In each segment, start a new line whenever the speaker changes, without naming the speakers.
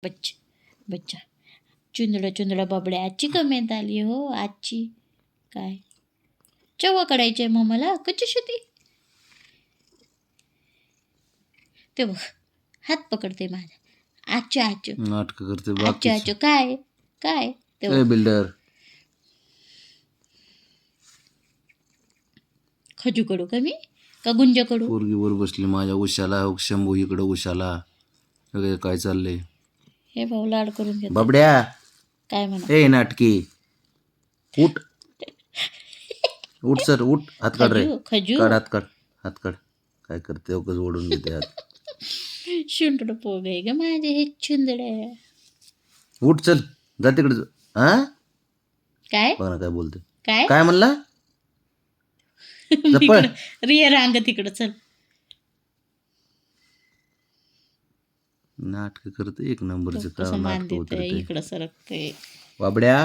बच्चा बच्चा चुंदडा बाबड्या आजची कमेंट आली हो आजची. काय चव्हा काढायची आहे मग मला कच्ची शेती. ते बघ हात पकडते माझा. आजच्या आजू
नाटक करते
आजच्या
बाकी
आजू काय काय ते बघ.
बिल्डर
खजू कडू का मी का गुंज कडू.
पोरगी वर बसली माझ्या उशाला. शंभू इकडं उशाला. सगळे काय चाललंय.
हे भाऊ लाड करून घेतो.
बाबड्या
काय म्हणा
ए नाटकी उठ उठ सर उठ. हात काढ रे.
खजू खजू
काढ हात काढ. हात काढ. काय करते उगाच ओढून घेते हात.
शुंटड पोग आहे ग माझे हे चुंदड्या.
उठ चल जा तिकडे. हा
काय
बघ ना काय बोलते.
काय
काय म्हणला. जपळ.
रिया रांग तिकडं चल.
नाटक करते एक नंबरचं
कसं
काम.
मान
नाटक
देतंय
उतरते
इकडं सरकते.
बाबड्या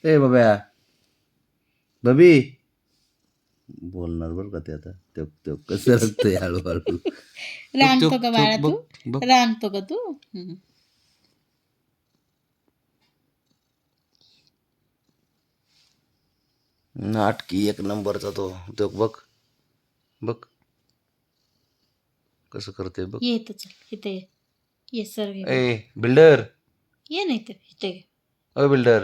ए बाब्या बबी बोलणार बरं का ते आता. ते कसं रखतंय हळूहळू.
रांगतो का बाळा तू
बघ.
रांगतो का तू.
नाटकी एक नंबरचा तो बघ बघ कसं करते बघ.
ये इथं चल इथे ये सर
ए बिल्डर
ये नाही तर इथे ये.
ओ बिल्डर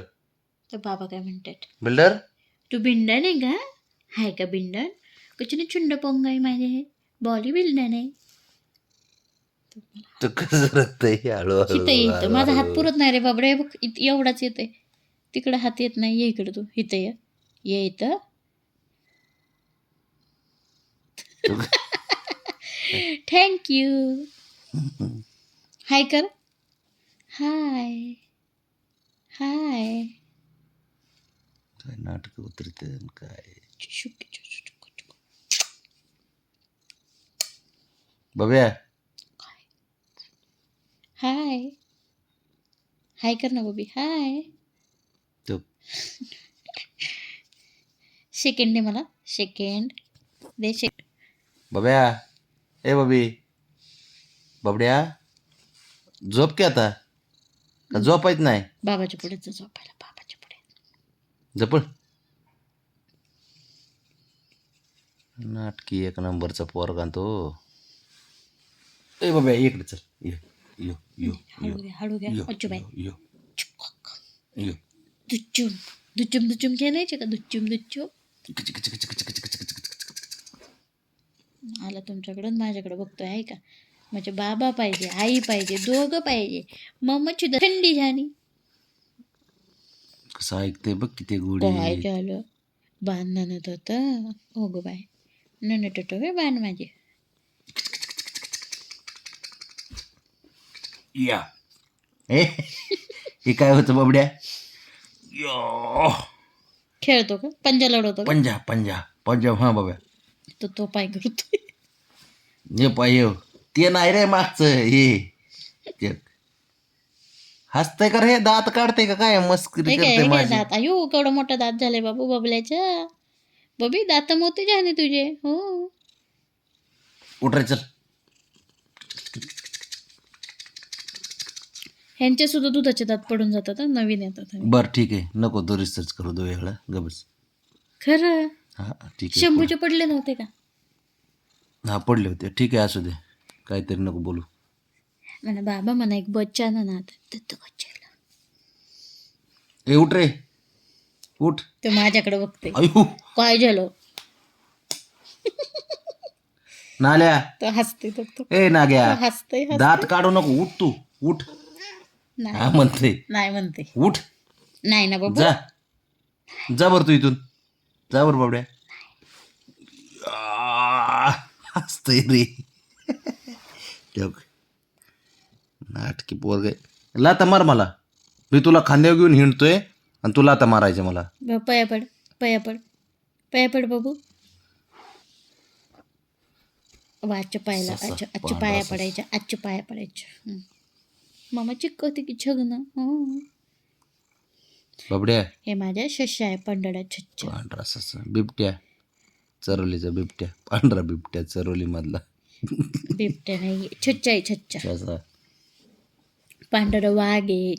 तर बाबा काय म्हणतात.
बिल्डर
तू बिंडन आहे का हाय का बिंडन कशाने चुंड पोंग आहे माझे हे बॉली बिल्डन आहे.
तू कसं रखतंय हळूहळू.
इथं येतं माझा हात पुरत नाही रे बाबडे बघ एवढाच येते. तिकडं हात येत नाही. ये इकडं तू इथं ये इथं. थँक्यू. हाय कर. हाय हाय.
काय नाटक उतरते काय. बब्या
हाय हाय कर ना बबी हाय.
तो
सेकंड दे मला सेकंड दे
बब्या ए बबी बबड्या झोप की आता का झोपायच नाही.
बाबाच्या पुढे झोपायला बाबाच्या पुढे.
जपळ. नाटकी एक नंबरचा पोरगा तो. ए बब्या इकडे चल. ये यो यो
हळू घ्या
यो
अच्छू बाई.
यो यो.
दुच्चुम दुच्चुम दुच्चुम खेळायचे का दुच्चुम दुच्चुम. आला तुमच्याकडं माझ्याकडे बघतोय आहे का. म्हणजे बाबा पाहिजे आई पाहिजे दोघं पाहिजे. मम्माची थंडी झाली.
कसं ऐकते बघ किती गोडी.
काय झालं बाण ननत होतं. हो गो बाय ननट होतं हे बाण माझे.
या हे काय होतं बाबड्या. यो
खेळतो का पंजा लढवतो का.
पंजा पंजा पंजा हा बाबा.
तो पाय करतोय.
हे पाय ते नाही रे मागचं हे हसतंय का रे. दात काढते का काय मस्करी
हे काय
करते
हे काय
माझी.
दात अयो केवढा मोठा दात झालाय बाबू बबल्याच्या. बबी दात मोठे झाले तुझे. हो
उठ रे चल.
ह्यांचे सुद्धा दुधाचे दात पडून जातात हं, नवीन येतात.
बर ठीक आहे नको तो रिसर्च करू दो वेळा गबस.
खरं
हा ठीक आहे.
शंभूचे पडले नव्हते का.
हा पडले होते ठीक आहे असू दे काहीतरी नको बोलू.
म्हणा बाबा म्हणा एक बच्चा ना आता तो बच्चाला.
ए उठ रे उठ.
ते माझ्याकडे बघते
अयो
काय झालं.
नाल्या
तो हसते तो
ए नाग्या
हसते
दात काढू नको. उठ तू उठ. हा म्हणते
नाही म्हणते
उठ.
नाही ना बाबू.
जा जा बर तू इथून जा बर बाबड्या. हसतय रे. नाटकी पोरग लाता मार मला. मी तुला खांद्यावर घेऊन हिंडतोय आणि तुला आता मारायचं मला.
पया पड पया पड पया पड बाबू. आजच्या पायाला आजच्या पाया पडायच्या आजच्या पाया पडायच्या. मामा चिकवते की छगन.
बाबड्या
हे माझ्या शस्या आहे पंढरा छच्छ.
पांढरा ससा बिबट्या चरोलीचा बिबट्या पांढरा बिबट्या चरोली मधला.
बिबट्या नाही छच्चा आहे छच्चा.
त्याचा
पांढरं वाघ आहे,